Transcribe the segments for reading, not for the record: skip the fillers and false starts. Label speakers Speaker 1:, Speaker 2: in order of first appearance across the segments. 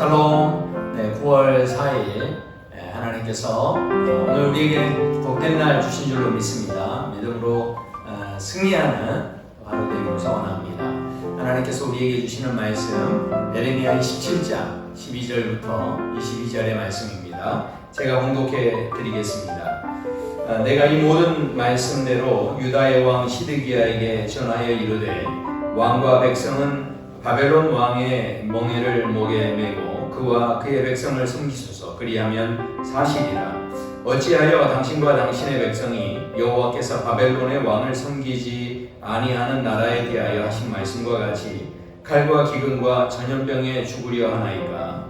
Speaker 1: 샬롬. 9월 4일 하나님께서 오늘 우리에게 복된 날 주신 줄로 믿습니다. 믿음으로 승리하는 하루 되기를 소원합니다. 하나님께서 우리에게 주시는 말씀 예레미야 27장 12절부터 22절의 말씀입니다. 제가 봉독해 드리겠습니다. 내가 이 모든 말씀대로 유다의 왕 시드기야에게 전하여 이르되 왕과 백성은 바벨론 왕의 멍에를 목에 메고 그와 그의 백성을 섬기소서. 그리하면 사실이라. 어찌하여 당신과 당신의 백성이 여호와께서 바벨론의 왕을 섬기지 아니하는 나라에 대하여 하신 말씀과 같이 칼과 기근과 전염병에 죽으려 하나이까.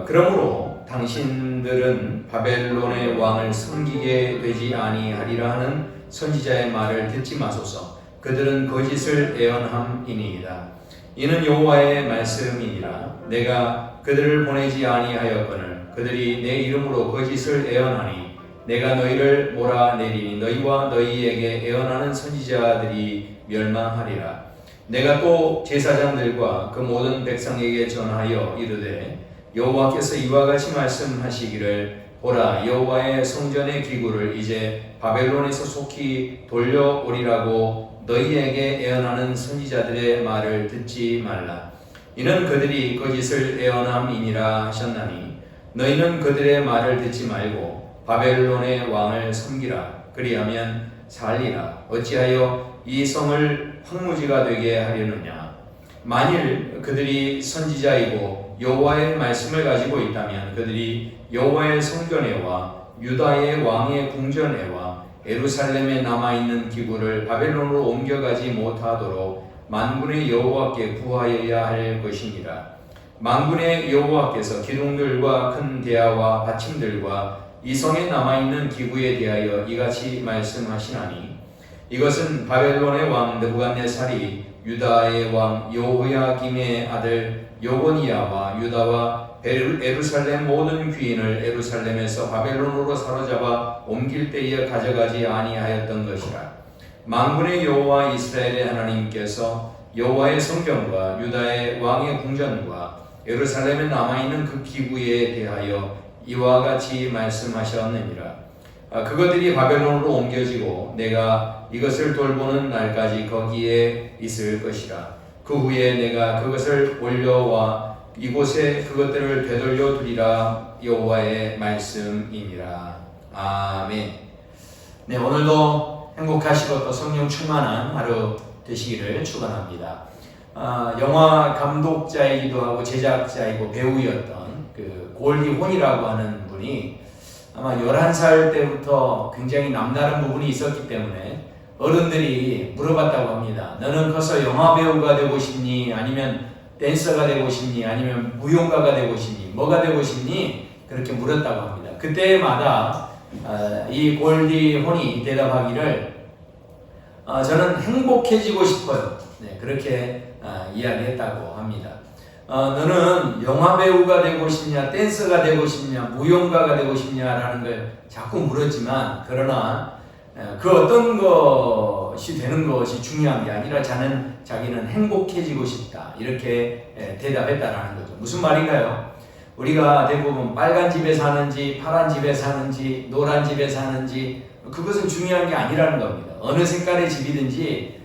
Speaker 1: 그러므로 당신들은 바벨론의 왕을 섬기게 되지 아니하리라 하는 선지자의 말을 듣지 마소서. 그들은 거짓을 애언함이니이다. 이는 여호와의 말씀이니라. 내가 그들을 보내지 아니하였거늘 그들이 내 이름으로 거짓을 애언하니 내가 너희를 몰아내리니 너희와 너희에게 애언하는 선지자들이 멸망하리라. 내가 또 제사장들과 그 모든 백성에게 전하여 이르되 여호와께서 이와 같이 말씀하시기를 보라, 여호와의 성전의 기구를 이제 바벨론에서 속히 돌려오리라고 너희에게 애언하는 선지자들의 말을 듣지 말라. 이는 그들이 거짓을 애언함이니라 하셨나니 너희는 그들의 말을 듣지 말고 바벨론의 왕을 섬기라. 그리하면 살리라. 어찌하여 이 성을 황무지가 되게 하려느냐. 만일 그들이 선지자이고 여호와의 말씀을 가지고 있다면 그들이 여호와의 성전에와 유다의 왕의 궁전에와 예루살렘에 남아있는 기구를 바벨론으로 옮겨가지 못하도록 만군의 여호와께 구하여야 할 것이니라. 만군의 여호와께서 기둥들과 큰 대야와 받침들과 이 성에 남아있는 기구에 대하여 이같이 말씀하시나니 이것은 바벨론의 왕 느부갓네살이 유다의 왕 여호야김의 아들 여고니야와 유다와 예루살렘 모든 귀인을 예루살렘에서 바벨론으로 사로잡아 옮길 때에 가져가지 아니하였던 것이라. 만군의 여호와 이스라엘의 하나님께서 여호와의 성전과 유다의 왕의 궁전과 예루살렘에 남아있는 그 기구에 대하여 이와 같이 말씀하셨느니라. 그것들이 바벨론으로 옮겨지고 내가 이것을 돌보는 날까지 거기에 있을 것이라. 그 후에 내가 그것을 올려와 이곳에 그것들을 되돌려 두리라. 여호와의 말씀이니라. 아멘. 네, 오늘도 행복하시고 또 성령 충만한 하루 되시기를 축원합니다. 영화 감독자이기도 하고 제작자이고 배우였던 그 골디 혼이라고 하는 분이 아마 11살 때부터 굉장히 남다른 부분이 있었기 때문에 어른들이 물어봤다고 합니다. 너는 커서 영화 배우가 되고 싶니? 아니면 댄서가 되고 싶니? 아니면 무용가가 되고 싶니? 뭐가 되고 싶니? 그렇게 물었다고 합니다. 그때마다 이 골디 혼이 대답하기를 저는 행복해지고 싶어요. 네, 그렇게 이야기했다고 합니다. 너는 영화 배우가 되고 싶냐, 댄서가 되고 싶냐, 무용가가 되고 싶냐라는 걸 자꾸 물었지만 그러나 그 어떤 것이 되는 것이 중요한 게 아니라 자기는 행복해지고 싶다 이렇게 대답했다라는 거죠. 무슨 말인가요? 우리가 대부분 빨간 집에 사는지 파란 집에 사는지 노란 집에 사는지 그것은 중요한 게 아니라는 겁니다. 어느 색깔의 집이든지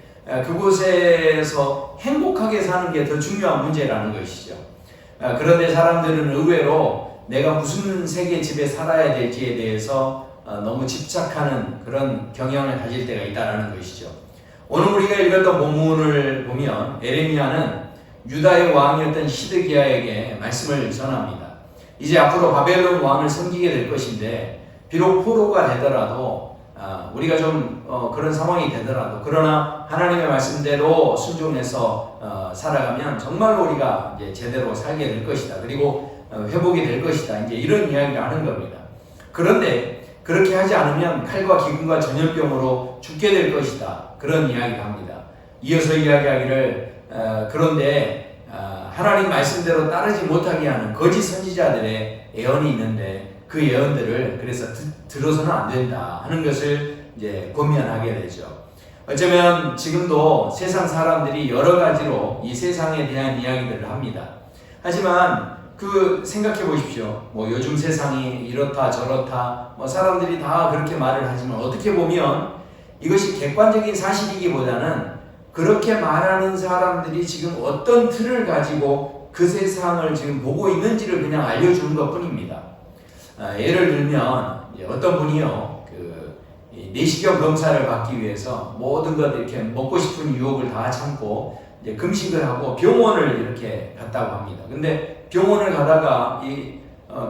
Speaker 1: 그곳에서 행복하게 사는 게 더 중요한 문제라는 것이죠. 그런데 사람들은 의외로 내가 무슨 색의 집에 살아야 될지에 대해서 너무 집착하는 그런 경향을 가질 때가 있다는 것이죠. 오늘 우리가 읽었던 본문을 보면 에레미야는 유다의 왕이었던 시드기야에게 말씀을 전합니다. 이제 앞으로 바벨론 왕을 섬기게 될 것인데 비록 포로가 되더라도 우리가 좀 그런 상황이 되더라도 그러나 하나님의 말씀대로 순종해서 살아가면 정말로 우리가 이제 제대로 살게 될 것이다. 그리고 회복이 될 것이다. 이제 이런 이야기를 하는 겁니다. 그런데 그렇게 하지 않으면 칼과 기근과 전염병으로 죽게 될 것이다. 그런 이야기를 합니다. 이어서 이야기하기를 그런데 하나님 말씀대로 따르지 못하게 하는 거짓 선지자들의 예언이 있는데 그 예언들을 그래서 들어서는 안 된다 하는 것을 이제 권면하게 되죠. 어쩌면 지금도 세상 사람들이 여러 가지로 이 세상에 대한 이야기들을 합니다. 하지만 생각해 보십시오. 뭐 요즘 세상이 이렇다 저렇다 뭐 사람들이 다 그렇게 말을 하지만 어떻게 보면 이것이 객관적인 사실이기보다는 그렇게 말하는 사람들이 지금 어떤 틀을 가지고 그 세상을 지금 보고 있는지를 그냥 알려주는 것 뿐입니다. 예를 들면 어떤 분이요, 내시경 검사를 받기 위해서 모든 것 이렇게 먹고 싶은 유혹을 다 참고 이제 금식을 하고 병원을 이렇게 갔다고 합니다. 근데 병원을 가다가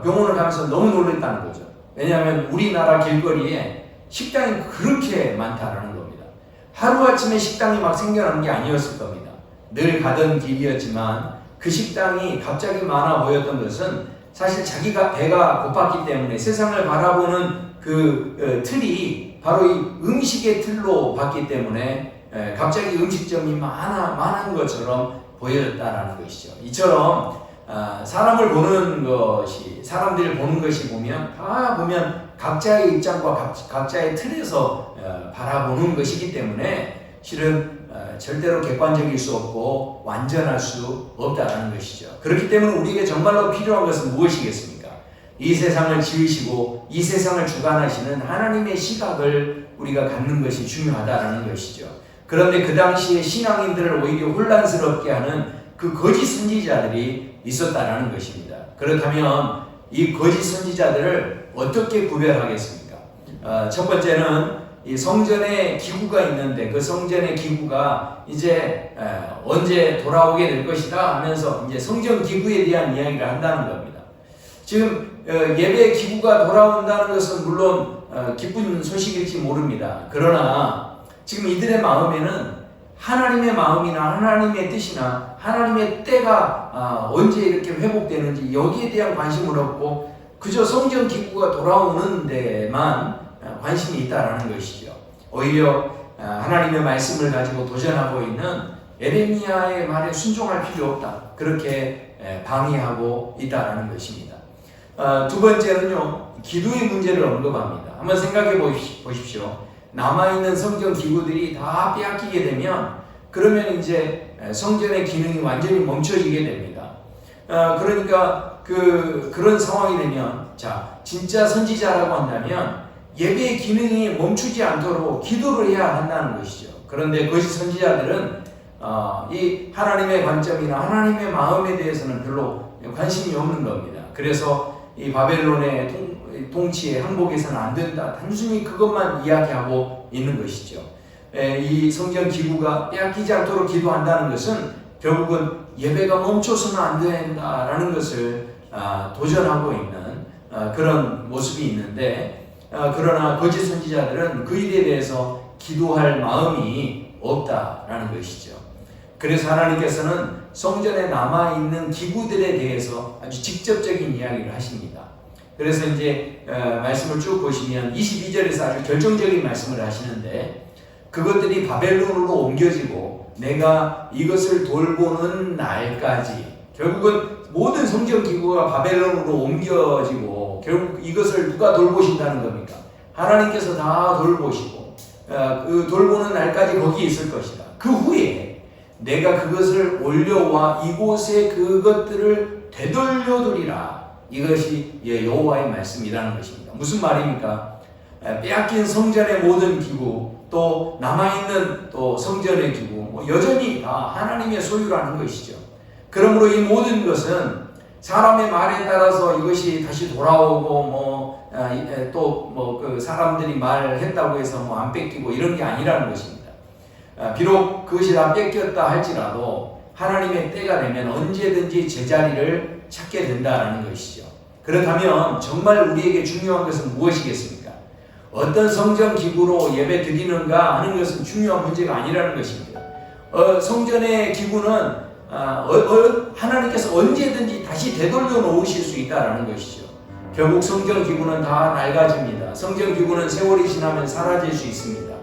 Speaker 1: 병원을 가면서 너무 놀랐다는 거죠. 왜냐하면 우리나라 길거리에 식당이 그렇게 많다라는 겁니다. 하루아침에 식당이 막 생겨나는 게 아니었을 겁니다. 늘 가던 길이었지만 그 식당이 갑자기 많아 보였던 것은 사실 자기가 배가 고팠기 때문에 세상을 바라보는 틀이 바로 이 음식의 틀로 봤기 때문에 갑자기 음식점이 많은 것처럼 보였다라는 것이죠. 이처럼 사람을 보는 것이, 사람들을 보는 것이 다 보면 각자의 입장과 각자의 틀에서 바라보는 것이기 때문에 실은 절대로 객관적일 수 없고 완전할 수 없다는 것이죠. 그렇기 때문에 우리에게 정말로 필요한 것은 무엇이겠습니까? 이 세상을 지으시고 이 세상을 주관하시는 하나님의 시각을 우리가 갖는 것이 중요하다는 것이죠. 그런데 그 당시에 신앙인들을 오히려 혼란스럽게 하는 그 거짓 선지자들이 있었다는 것입니다. 그렇다면 이 거짓 선지자들을 어떻게 구별하겠습니까? 첫 번째는 이 성전의 기구가 있는데 그 성전의 기구가 이제 언제 돌아오게 될 것이다 하면서 이제 성전 기구에 대한 이야기를 한다는 겁니다. 지금 예배 기구가 돌아온다는 것은 물론 기쁜 소식일지 모릅니다. 그러나 지금 이들의 마음에는 하나님의 마음이나 하나님의 뜻이나 하나님의 때가 언제 이렇게 회복되는지 여기에 대한 관심을 없고 그저 성전 기구가 돌아오는 데만 관심이 있다라는 것이죠. 오히려 하나님의 말씀을 가지고 도전하고 있는 에레미야의 말에 순종할 필요 없다. 그렇게 방해하고 있다라는 것입니다. 두 번째는요, 기도의 문제를 언급합니다. 한번 생각해 보십시오. 남아있는 성전 기구들이 다 빼앗기게 되면 그러면 이제 성전의 기능이 완전히 멈춰지게 됩니다. 그러니까 그런 상황이 되면 진짜 선지자라고 한다면 예배의 기능이 멈추지 않도록 기도를 해야 한다는 것이죠. 그런데 거짓 선지자들은 이 하나님의 관점이나 하나님의 마음에 대해서는 별로 관심이 없는 겁니다. 그래서 이 바벨론의 통치에 항복해서는 안 된다. 단순히 그것만 이야기하고 있는 것이죠. 이 성전 기구가 빼앗기지 않도록 기도한다는 것은 결국은 예배가 멈춰서는 안 된다라는 것을 도전하고 있는 그런 모습이 있는데 그러나 거짓 선지자들은 그 일에 대해서 기도할 마음이 없다라는 것이죠. 그래서 하나님께서는 성전에 남아있는 기구들에 대해서 아주 직접적인 이야기를 하십니다. 그래서 이제 말씀을 쭉 보시면 22절에서 아주 결정적인 말씀을 하시는데 그것들이 바벨론으로 옮겨지고 내가 이것을 돌보는 날까지 결국은 모든 성전 기구가 바벨론으로 옮겨지고 결국 이것을 누가 돌보신다는 겁니까? 하나님께서 다 돌보시고 그 돌보는 날까지 거기 있을 것이다. 그 후에 내가 그것을 올려와 이곳에 그것들을 되돌려두리라. 이것이 여호와의 말씀이라는 것입니다. 무슨 말입니까? 빼앗긴 성전의 모든 기구 또 남아있는 또 성전의 기구 여전히 다 하나님의 소유라는 것이죠. 그러므로 이 모든 것은 사람의 말에 따라서 이것이 다시 돌아오고 그 사람들이 말했다고 해서 안 뺏기고 이런 게 아니라는 것입니다. 비록 그것이 다 뺏겼다 할지라도 하나님의 때가 되면 언제든지 제자리를 찾게 된다는 것이죠. 그렇다면 정말 우리에게 중요한 것은 무엇이겠습니까? 어떤 성전 기구로 예배 드리는가 하는 것은 중요한 문제가 아니라는 것입니다. 성전의 기구는 하나님께서 언제든지 다시 되돌려 놓으실 수 있다는 것이죠. 결국 성전 기구는 다 낡아집니다. 성전 기구는 세월이 지나면 사라질 수 있습니다.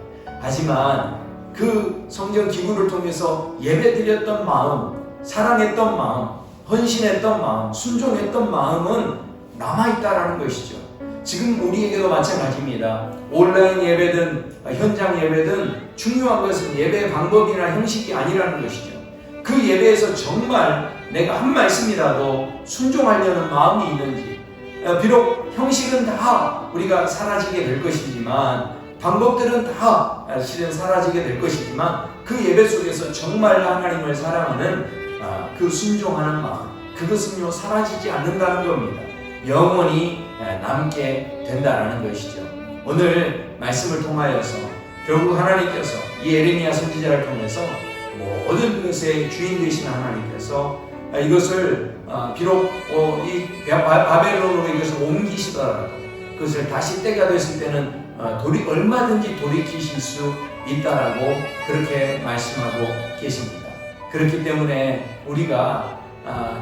Speaker 1: 하지만 그 성전 기구를 통해서 예배 드렸던 마음, 사랑했던 마음, 헌신했던 마음, 순종했던 마음은 남아있다라는 것이죠. 지금 우리에게도 마찬가지입니다. 온라인 예배든 현장 예배든 중요한 것은 예배의 방법이나 형식이 아니라는 것이죠. 그 예배에서 정말 내가 한 말씀이라도 순종하려는 마음이 있는지, 비록 형식은 다 우리가 사라지게 될 것이지만, 방법들은 다 실은 사라지게 될 것이지만, 그 예배 속에서 정말 하나님을 사랑하는 그 순종하는 마음, 그것은요 사라지지 않는다는 겁니다. 영원히 남게 된다라는 것이죠. 오늘 말씀을 통하여서 결국 하나님께서 이 예레미야 선지자를 통해서 모든 것의 주인 되신 하나님께서 이것을 비록 이 바벨론으로 이것을 옮기시더라도 그것을 다시 때가 됐을 때는 얼마든지 돌이키실 수 있다라고 그렇게 말씀하고 계십니다. 그렇기 때문에 우리가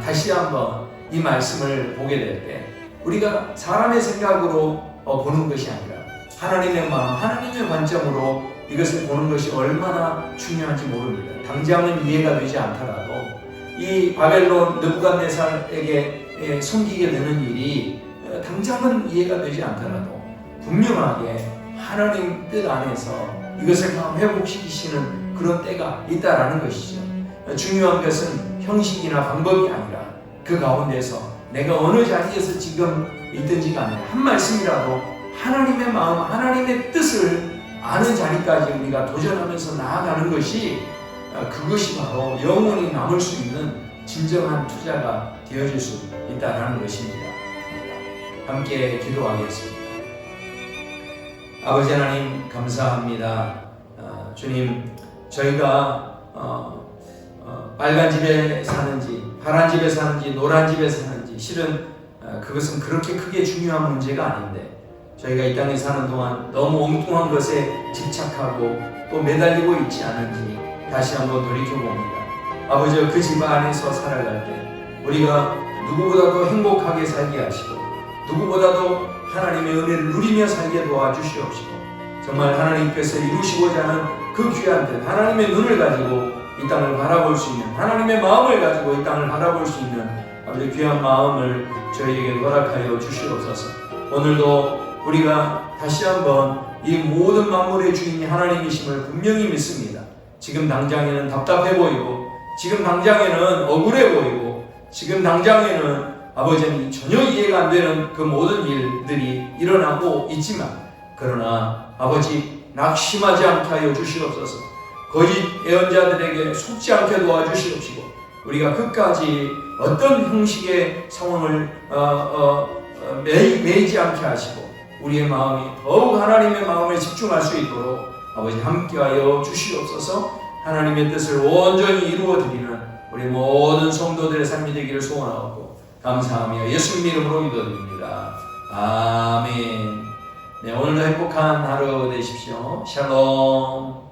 Speaker 1: 다시 한번 이 말씀을 보게 될 때 우리가 사람의 생각으로 보는 것이 아니라 하나님의 마음, 하나님의 관점으로 이것을 보는 것이 얼마나 중요한지 모릅니다. 당장은 이해가 되지 않더라도 이 바벨론 느부갓네살에게 섬기게 되는 일이 당장은 이해가 되지 않더라도 분명하게 하나님 뜻 안에서 이것을 회복시키시는 그런 때가 있다라는 것이죠. 중요한 것은 형식이나 방법이 아니라 그 가운데서 내가 어느 자리에서 지금 있든지가 아니라 한 말씀이라도 하나님의 마음, 하나님의 뜻을 아는 자리까지 우리가 도전하면서 나아가는 것이 그것이 바로 영원히 남을 수 있는 진정한 투자가 되어질 수 있다는 것입니다. 함께 기도하겠습니다. 아버지 하나님 감사합니다. 주님, 저희가 빨간 집에 사는지 파란 집에 사는지 노란 집에 사는지 실은 그것은 그렇게 크게 중요한 문제가 아닌데 저희가 이 땅에 사는 동안 너무 엉뚱한 것에 집착하고 또 매달리고 있지 않은지 다시 한번 돌이켜봅니다. 아버지, 그 집 안에서 살아갈 때 우리가 누구보다도 행복하게 살게 하시고 누구보다도 하나님의 은혜를 누리며 살게 도와주시옵시고 정말 하나님께서 이루시고자 하는 그 귀한 뜻, 하나님의 눈을 가지고 이 땅을 바라볼 수 있는, 하나님의 마음을 가지고 이 땅을 바라볼 수 있는 아버지 귀한 마음을 저희에게 허락하여 주시옵소서. 오늘도 우리가 다시 한번 이 모든 만물의 주인이 하나님이심을 분명히 믿습니다. 지금 당장에는 답답해 보이고 지금 당장에는 억울해 보이고 지금 당장에는 아버지는 전혀 이해가 안 되는 그 모든 일들이 일어나고 있지만 그러나 아버지 낙심하지 않게 하여 주시옵소서. 거짓 예언자들에게 속지 않게 도와주시옵시고 우리가 끝까지 어떤 형식의 상황을 매이지 않게 하시고 우리의 마음이 더욱 하나님의 마음에 집중할 수 있도록 아버지 함께하여 주시옵소서. 하나님의 뜻을 온전히 이루어드리는 우리 모든 성도들의 삶이 되기를 소원하고 감사하며 예수님 이름으로 기도드립니다. 아멘. 네, 오늘도 행복한 하루 되십시오. 샬롬.